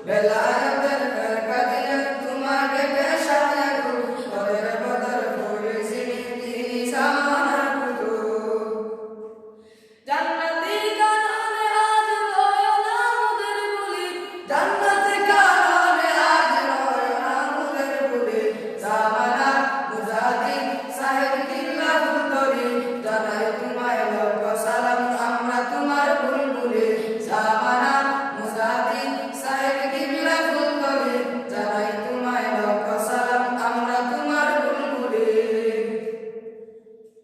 বেলায়েতের ফেরকা দিয়ে তোমার ডেকে শায়াকুল বদর বদর করেছিলেন তিনি জামানার কুতুব জান্নাতি কাননে আজ রয়না মুদের বলি জান্নাতি কাননে আজ রয়না মুদের বলি জামানার মুজাহিদ সাহেব কিল্লা ফুলতরি জানাই তোমায় লক্ষ সালাম আমরা তোমার বুলবুলি জামানার মুজাহিদ সাহেব কিল্লা ফুলতরি জানাই তোমায় লক্ষ সালাম আমরা তোমার বুলবুলি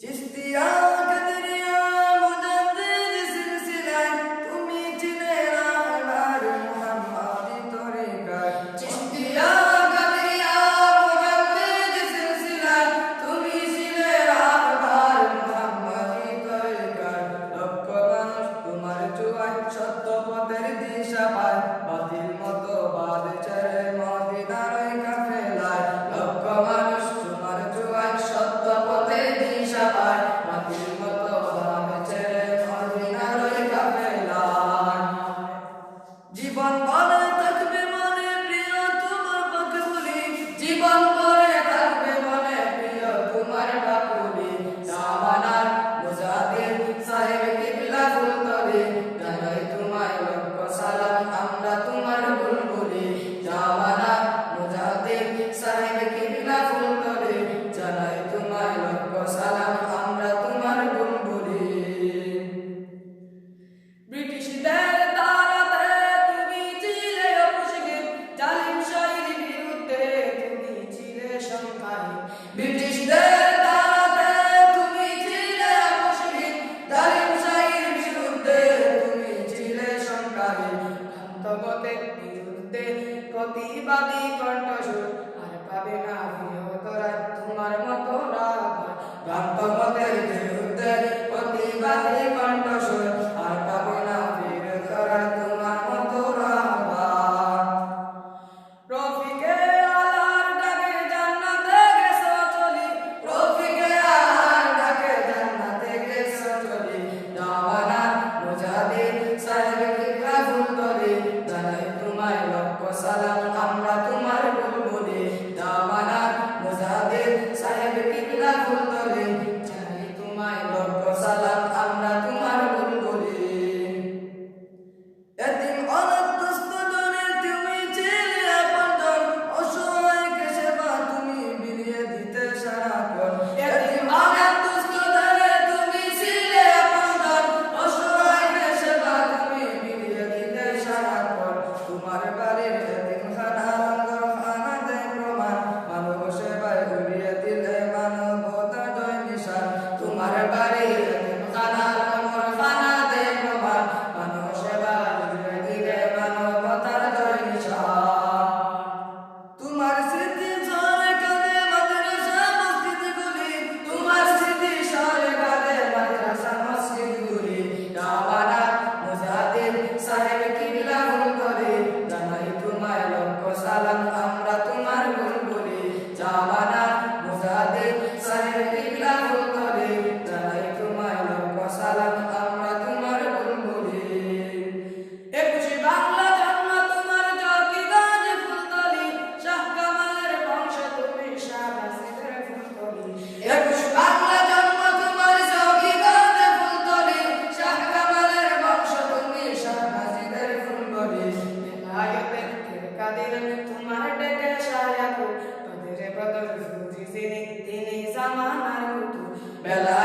চিশতিয়া কাদরিয়া মুজাদ্দিদ সিলসিলায় তুমি ছিলে রাহবার মুহাম্মাদি তরিকায় চিশতিয়া কাদরিয়া মুজাদ্দিদ সিলসিলায় তুমি ছিলে রাহবার মুহাম্মাদি তরিকায় লক্ষ মানুষ তোমার চুয়ায় সত্য পথের দিশা পায় বাতিল মতো বাদ ছেড়ে মদিনার ওই কাফেলায় লক্ষ মানুষ তোমার চুয়ায় সত্য পথের দিশা পায় বাতিল মতো বাদ ছেড়ে মদিনার ওই কাফেলায় জীবন ভরে থাকবে মনে প্রিয় তোমার পাখুলি জীবন ভরে থাকবে মনে প্রিয় তোমার পাখুলি জামানার মুজাহিদ সাহেব কিবলা ফুলতরি জানাই তোমায় লক্ষ সালাম আমরা তোমার বুলবুলি জামানার মুজাহিদ সাহেব কিবলা ফুলতরি জানাই তোমায় লক্ষ সালাম আমরা তোমার বুলবুলি ব্রিটিশদের তাড়াতে তুমি ছিলে অপশিগির জালিম শাহীর বিরুদ্ধে তুমি ছিলে সংখ্যাহীন ব্রিটিশদের তাড়াতে তুমি ছিলে অপশিগির জালিম শাহীর বিরুদ্ধে তুমি ছিলে সংখ্যাহীন ভ্রান্তমতের বিরুদ্ধে প্রতিবাদী কণ্ঠস্বর আর পাবে না বৃহত্তরা তোমার মতো রাগ ভ্রান্তমতের বিরুদ্ধে প্রতিবাদী কণ্ঠস্বর আর পাবে না বৃহত্তরা তোমার মতো রাগ রফিকে আলার ডাকে জান্নাতে গেছো চলি রফিকে আলার ডাকে জান্নাতে গেছো চলি জামানার মুজাহিদ সাহেব কিবলা ফুলতরি জানাই তোমায় লক্ষ সালাম আমরা তোমার বুলবুলি জামানার মুজাহিদ সাহেব কিবলা ফুলতরি জানাই তোমায় লক্ষ সালাম আমরা তোমার বুলবুলি এতিম অনাথ দুস্থ জনে তুমি ছিলে আপনজন অসহায়কে সেবা তুমি বিলিয়ে দিতে সারাক্ষণ এতিম অনাথ দুস্থ জনে তুমি ছিলে আপনজন অসহায়কে সেবা তুমি বিলিয়ে দিতে সারাক্ষণ তোমার বাড়ির এতিমখানা লঙ্গরখানা দেয় প্রমাণ মানব সেবায় উড়িয়ে দিলে মানবতা জয় নিশান তোমার বাড়ির এতিমখানা লঙ্গরখানা দেয় প্রমাণ মানব সেবায় উড়িয়ে দিলে মানবতার জয় নিশান তোমার স্মৃতি সরে কাঁদে মাদ্রাসা মসজিদগুলি তোমার স্মৃতি সরে কাঁদে মাদ্রাসা মসজিদগুলি জামানার মুজাহিদ সাহেব কিবলা ফুলতরি জানাই তোমায় লক্ষ সালাম আমরা তোমার বুলবুলি জামানার মুজাহিদ সাহেব কিবলা ফুলতরি জানাই তোমায় লক্ষ সালাম আমরা তোমার বুলবুলি একুশে বাংলা জন্ম তোমার জকিগঞ্জ ফুলতলি শাহ কামালের বংশ তুমি শাহ নাসিরের ফুলতলি একুশ বাংলা জন্ম তোমার জকিগঞ্জ ফুলতলি শাহ কামালের বংশ তুমি শাহ নাসিরের ফুলতলি বেলায়েতের ফেরকা দিলেন তোমার ডেকে শায়াকুল বদরে বদর ফুরিছিলেন তিনি জামানার কুতুব বেলা